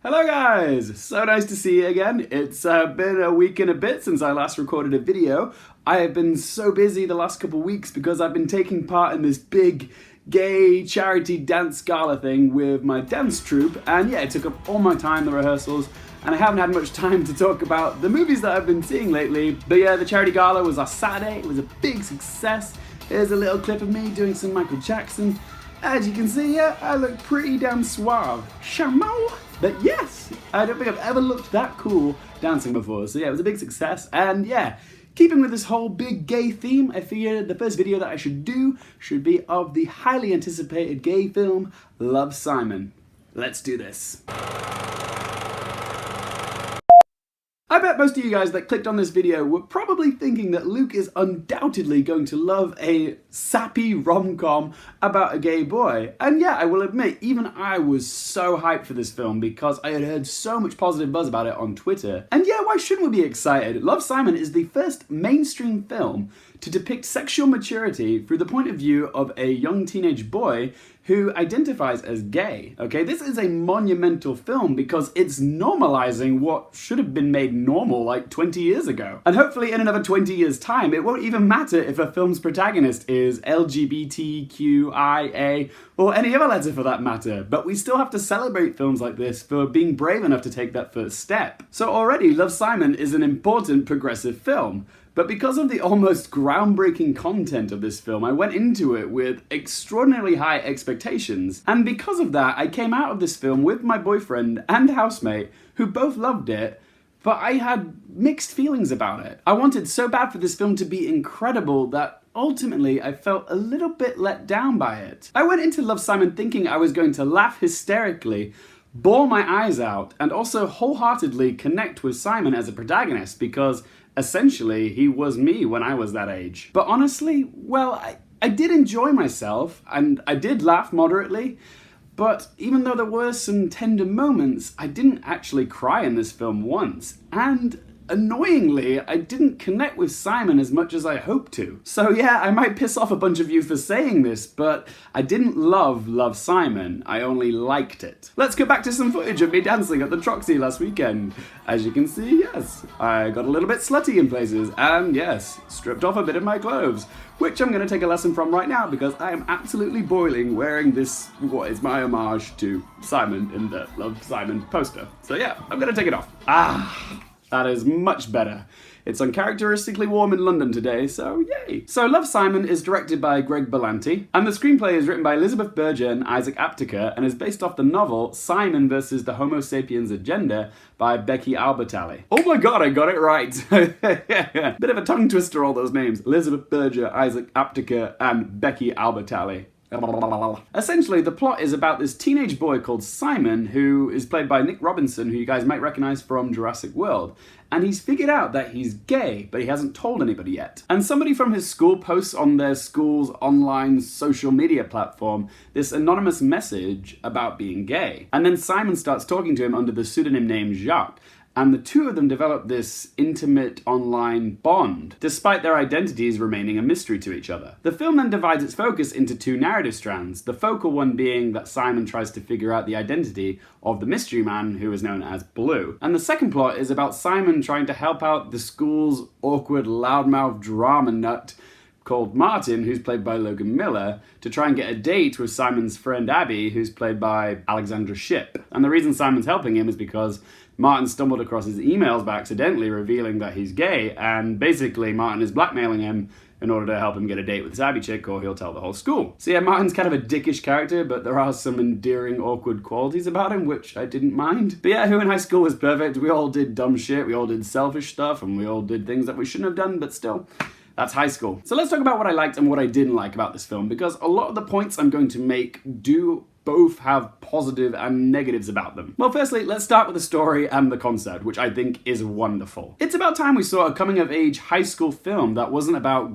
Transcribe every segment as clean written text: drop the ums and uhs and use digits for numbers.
Hello guys! So nice to see you again. It's been a week and a bit since I last recorded a video. I have been so busy the last couple weeks because I've been taking part in this big gay charity dance gala thing with my dance troupe, and yeah, it took up all my time, the rehearsals, and I haven't had much time to talk about the movies that I've been seeing lately. But yeah, the charity gala was last Saturday. It was a big success. Here's a little clip of me doing some Michael Jackson. As you can see here, I look pretty damn suave. Charmant! But yes, I don't think I've ever looked that cool dancing before. So yeah, it was a big success. And yeah, keeping with this whole big gay theme, I figured the first video that I should do should be of the highly anticipated gay film, Love, Simon. Let's do this. I bet most of you guys that clicked on this video were probably thinking that Luke is undoubtedly going to love a sappy rom-com about a gay boy. And yeah, I will admit, even I was so hyped for this film because I had heard so much positive buzz about it on Twitter. And yeah, why shouldn't we be excited? Love, Simon is the first mainstream film to depict sexual maturity through the point of view of a young teenage boy who identifies as gay. Okay, this is a monumental film because it's normalizing what should have been made normal like 20 years ago. And hopefully in another 20 years time, it won't even matter if a film's protagonist is LGBTQIA or any other letter for that matter, but we still have to celebrate films like this for being brave enough to take that first step. So already, Love, Simon is an important progressive film. But because of the almost groundbreaking content of this film, I went into it with extraordinarily high expectations. And because of that, I came out of this film with my boyfriend and housemate, who both loved it, but I had mixed feelings about it. I wanted so bad for this film to be incredible that ultimately I felt a little bit let down by it. I went into Love, Simon thinking I was going to laugh hysterically, bawl my eyes out, and also wholeheartedly connect with Simon as a protagonist because essentially, he was me when I was that age. But honestly, well, I did enjoy myself, and I did laugh moderately, but even though there were some tender moments, I didn't actually cry in this film once. And annoyingly, I didn't connect with Simon as much as I hoped to. So yeah, I might piss off a bunch of you for saying this, but I didn't love Love, Simon. I only liked it. Let's go back to some footage of me dancing at the Troxy last weekend. As you can see, yes, I got a little bit slutty in places, and yes, stripped off a bit of my clothes, which I'm gonna take a lesson from right now because I am absolutely boiling wearing this, what is my homage to Simon in the Love, Simon poster. So yeah, I'm gonna take it off. That is much better. It's uncharacteristically warm in London today, so yay! So Love, Simon is directed by Greg Berlanti, and the screenplay is written by Elizabeth Berger and Isaac Apteker, and is based off the novel Simon vs. the Homo Sapiens Agenda by Becky Albertalli. Oh my god, I got it right! Bit of a tongue twister, all those names. Elizabeth Berger, Isaac Apteker, and Becky Albertalli. Essentially, the plot is about this teenage boy called Simon, who is played by Nick Robinson, who you guys might recognize from Jurassic World. And he's figured out that he's gay, but he hasn't told anybody yet. And somebody from his school posts on their school's online social media platform this anonymous message about being gay. And then Simon starts talking to him under the pseudonym name Jacques. And the two of them develop this intimate online bond, despite their identities remaining a mystery to each other. The film then divides its focus into two narrative strands, the focal one being that Simon tries to figure out the identity of the mystery man who is known as Blue. And the second plot is about Simon trying to help out the school's awkward loudmouth drama nut called Martin, who's played by Logan Miller, to try and get a date with Simon's friend Abby, who's played by Alexandra Shipp. And the reason Simon's helping him is because Martin stumbled across his emails by accidentally revealing that he's gay, and basically Martin is blackmailing him in order to help him get a date with this Abby chick, or he'll tell the whole school. So yeah, Martin's kind of a dickish character, but there are some endearing, awkward qualities about him, which I didn't mind. But yeah, who in high school was perfect? We all did dumb shit, we all did selfish stuff, and we all did things that we shouldn't have done, but still, that's high school. So let's talk about what I liked and what I didn't like about this film, because a lot of the points I'm going to make do both have positive and negatives about them. Well, firstly, let's start with the story and the concept, which I think is wonderful. It's about time we saw a coming-of-age high school film that wasn't about,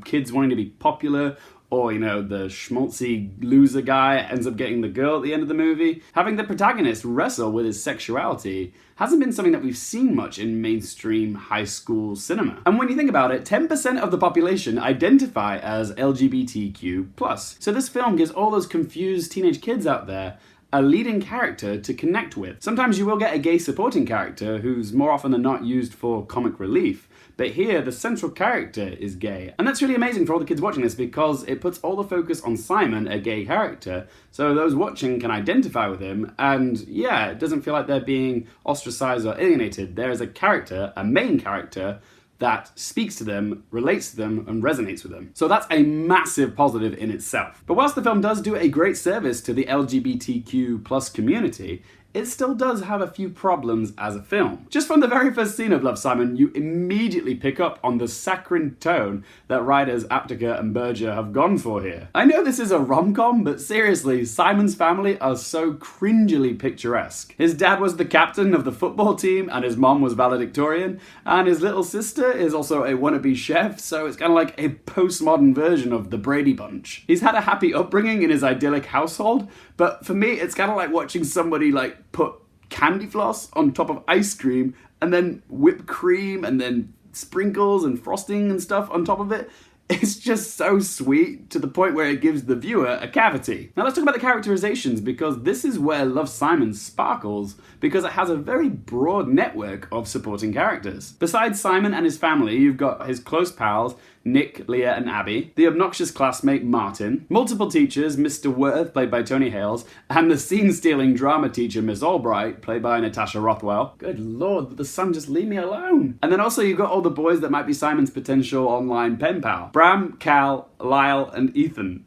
kids wanting to be popular, or, the schmaltzy loser guy ends up getting the girl at the end of the movie. Having the protagonist wrestle with his sexuality hasn't been something that we've seen much in mainstream high school cinema. And when you think about it, 10% of the population identify as LGBTQ+. So this film gives all those confused teenage kids out there a leading character to connect with. Sometimes you will get a gay supporting character who's more often than not used for comic relief, but here the central character is gay. And that's really amazing for all the kids watching this because it puts all the focus on Simon, a gay character, so those watching can identify with him, and yeah, it doesn't feel like they're being ostracized or alienated. There is a character, a main character, that speaks to them, relates to them, and resonates with them. So that's a massive positive in itself. But whilst the film does do a great service to the LGBTQ plus community, it still does have a few problems as a film. Just from the very first scene of Love, Simon, you immediately pick up on the saccharine tone that writers Aptica and Berger have gone for here. I know this is a rom-com, but seriously, Simon's family are so cringily picturesque. His dad was the captain of the football team, and his mom was valedictorian, and his little sister is also a wannabe chef, so it's kind of like a postmodern version of the Brady Bunch. He's had a happy upbringing in his idyllic household, but for me, it's kind of like watching somebody put candy floss on top of ice cream and then whipped cream and then sprinkles and frosting and stuff on top of it. It's just so sweet to the point where it gives the viewer a cavity. Now let's talk about the characterizations, because this is where Love, Simon sparkles, because it has a very broad network of supporting characters. Besides Simon and his family, you've got his close pals, Nick, Leah, and Abby, the obnoxious classmate Martin, multiple teachers, Mr. Worth, played by Tony Hales, and the scene-stealing drama teacher, Miss Albright, played by Natasha Rothwell. Good lord, the son, just leave me alone. And then also you've got all the boys that might be Simon's potential online pen pal. Bram, Cal, Lyle, and Ethan.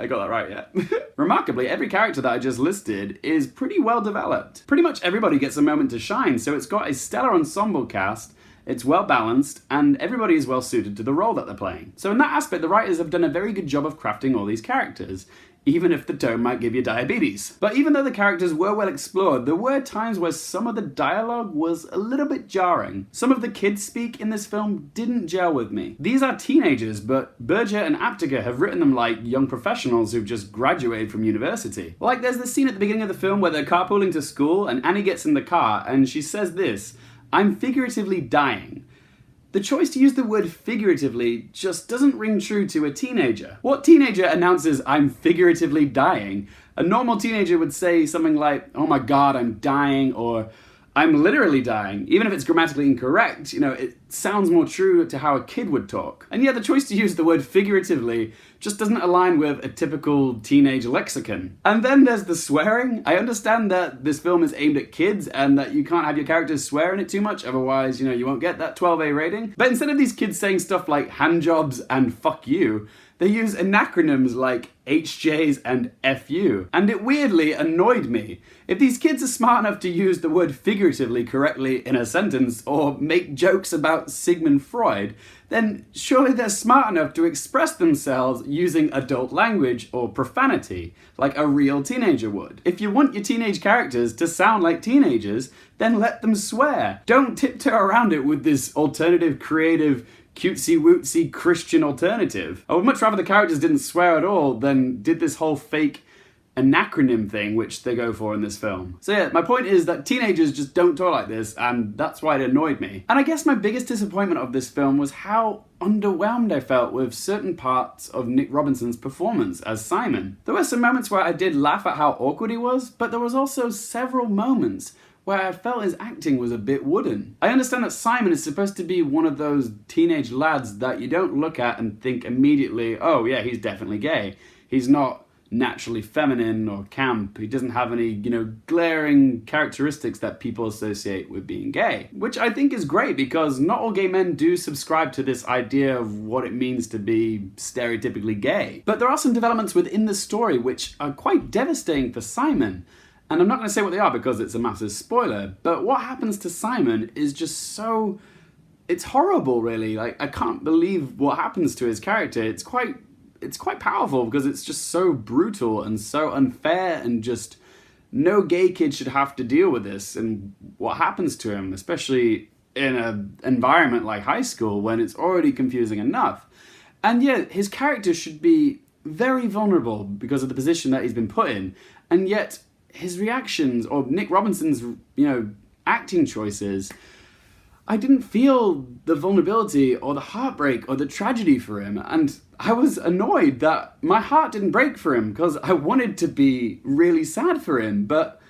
I got that right, yeah. Remarkably, every character that I just listed is pretty well developed. Pretty much everybody gets a moment to shine, so it's got a stellar ensemble cast, it's well balanced, and everybody is well suited to the role that they're playing. So in that aspect, the writers have done a very good job of crafting all these characters, even if the tone might give you diabetes. But even though the characters were well explored, there were times where some of the dialogue was a little bit jarring. Some of the kids speak in this film didn't gel with me. These are teenagers, but Berger and Aptica have written them like young professionals who've just graduated from university. Like there's this scene at the beginning of the film where they're carpooling to school and Annie gets in the car and she says this, "I'm figuratively dying." The choice to use the word figuratively just doesn't ring true to a teenager. What teenager announces "I'm figuratively dying"? A normal teenager would say something like, "Oh my god, I'm dying," or "I'm literally dying." Even if it's grammatically incorrect, it sounds more true to how a kid would talk. And yet the choice to use the word figuratively just doesn't align with a typical teenage lexicon. And then there's the swearing. I understand that this film is aimed at kids and that you can't have your characters swear in it too much, otherwise, you won't get that 12A rating. But instead of these kids saying stuff like handjobs and fuck you, they use acronyms like HJs and FU. And it weirdly annoyed me. If these kids are smart enough to use the word figuratively correctly in a sentence or make jokes about Sigmund Freud, then surely they're smart enough to express themselves using adult language or profanity, like a real teenager would. If you want your teenage characters to sound like teenagers, then let them swear. Don't tiptoe around it with this alternative, creative, cutesy-wootsy Christian alternative. I would much rather the characters didn't swear at all than did this whole fake acronym thing which they go for in this film. So yeah, my point is that teenagers just don't talk like this, and that's why it annoyed me. And I guess my biggest disappointment of this film was how underwhelmed I felt with certain parts of Nick Robinson's performance as Simon. There were some moments where I did laugh at how awkward he was, but there was also several moments where I felt his acting was a bit wooden. I understand that Simon is supposed to be one of those teenage lads that you don't look at and think immediately, oh yeah, he's definitely gay. He's not naturally feminine or camp. He doesn't have any, glaring characteristics that people associate with being gay. Which I think is great, because not all gay men do subscribe to this idea of what it means to be stereotypically gay. But there are some developments within the story which are quite devastating for Simon. And I'm not going to say what they are because it's a massive spoiler, but what happens to Simon is just so... it's horrible, really. I can't believe what happens to his character. It's quite powerful because it's just so brutal and so unfair, and just no gay kid should have to deal with this and what happens to him, especially in an environment like high school when it's already confusing enough. And yet his character should be very vulnerable because of the position that he's been put in, and yet his reactions, or Nick Robinson's, acting choices, I didn't feel the vulnerability or the heartbreak or the tragedy for him. And I was annoyed that my heart didn't break for him because I wanted to be really sad for him, but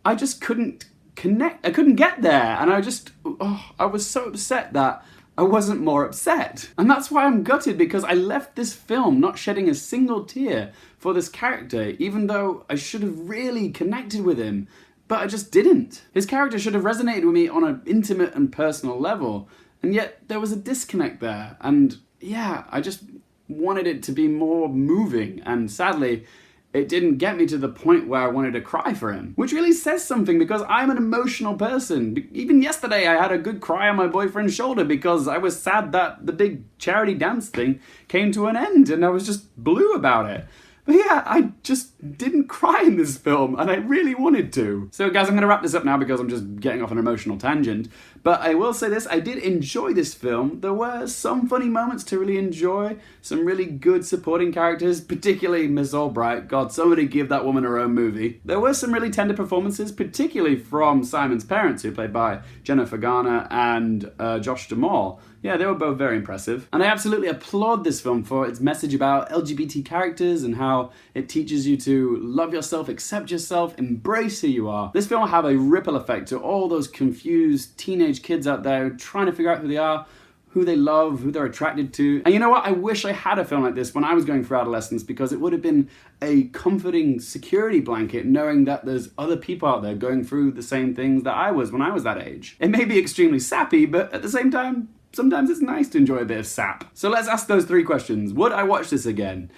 I just couldn't connect. I couldn't get there. And I was so upset that I wasn't more upset. And that's why I'm gutted, because I left this film not shedding a single tear for this character, even though I should have really connected with him. But I just didn't. His character should have resonated with me on an intimate and personal level, and yet there was a disconnect there. And yeah, I just wanted it to be more moving, and sadly, it didn't get me to the point where I wanted to cry for him. Which really says something, because I'm an emotional person. Even yesterday I had a good cry on my boyfriend's shoulder because I was sad that the big charity dance thing came to an end, and I was just blue about it. But yeah, I just didn't cry in this film, and I really wanted to. So guys, I'm going to wrap this up now because I'm just getting off an emotional tangent. But I will say this, I did enjoy this film. There were some funny moments to really enjoy, some really good supporting characters, particularly Miss Albright. God, somebody give that woman her own movie. There were some really tender performances, particularly from Simon's parents, who are played by Jennifer Garner and Josh Duhamel. Yeah, they were both very impressive. And I absolutely applaud this film for its message about LGBT characters and how it teaches you to love yourself, accept yourself, embrace who you are. This film will have a ripple effect to all those confused teenage kids out there trying to figure out who they are, who they love, who they're attracted to. And you know what? I wish I had a film like this when I was going through adolescence, because it would have been a comforting security blanket knowing that there's other people out there going through the same things that I was when I was that age. It may be extremely sappy, but at the same time, sometimes it's nice to enjoy a bit of sap. So let's ask those 3 questions. Would I watch this again?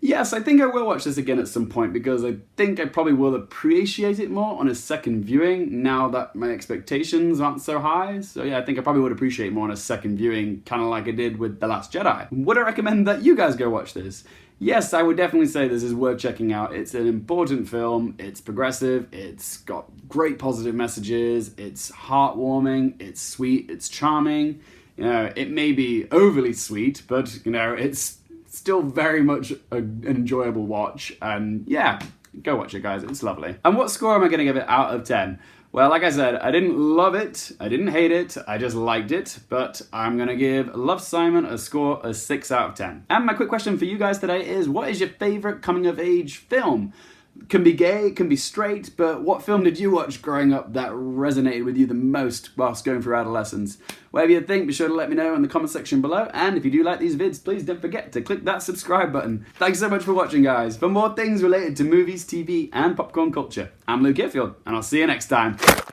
Yes, I think I will watch this again at some point, because I think I probably will appreciate it more on a second viewing now that my expectations aren't so high. So yeah, I think I probably would appreciate it more on a second viewing, kind of like I did with The Last Jedi. Would I recommend that you guys go watch this? Yes, I would definitely say this is worth checking out. It's an important film, it's progressive, it's got great positive messages, it's heartwarming, it's sweet, it's charming. You know, it may be overly sweet, but you know, it's still very much an enjoyable watch. And yeah, go watch it, guys. It's lovely. And what score am I going to give it out of 10? Well, like I said, I didn't love it, I didn't hate it, I just liked it, but I'm going to give Love, Simon a score of 6 out of 10. And my quick question for you guys today is, what is your favourite coming-of-age film? Can be gay, can be straight, but what film did you watch growing up that resonated with you the most whilst going through adolescence? Whatever you think, be sure to let me know in the comment section below, and if you do like these vids, please don't forget to click that subscribe button. Thanks so much for watching, guys. For more things related to movies, TV, and popcorn culture, I'm Luke Hitfield, and I'll see you next time.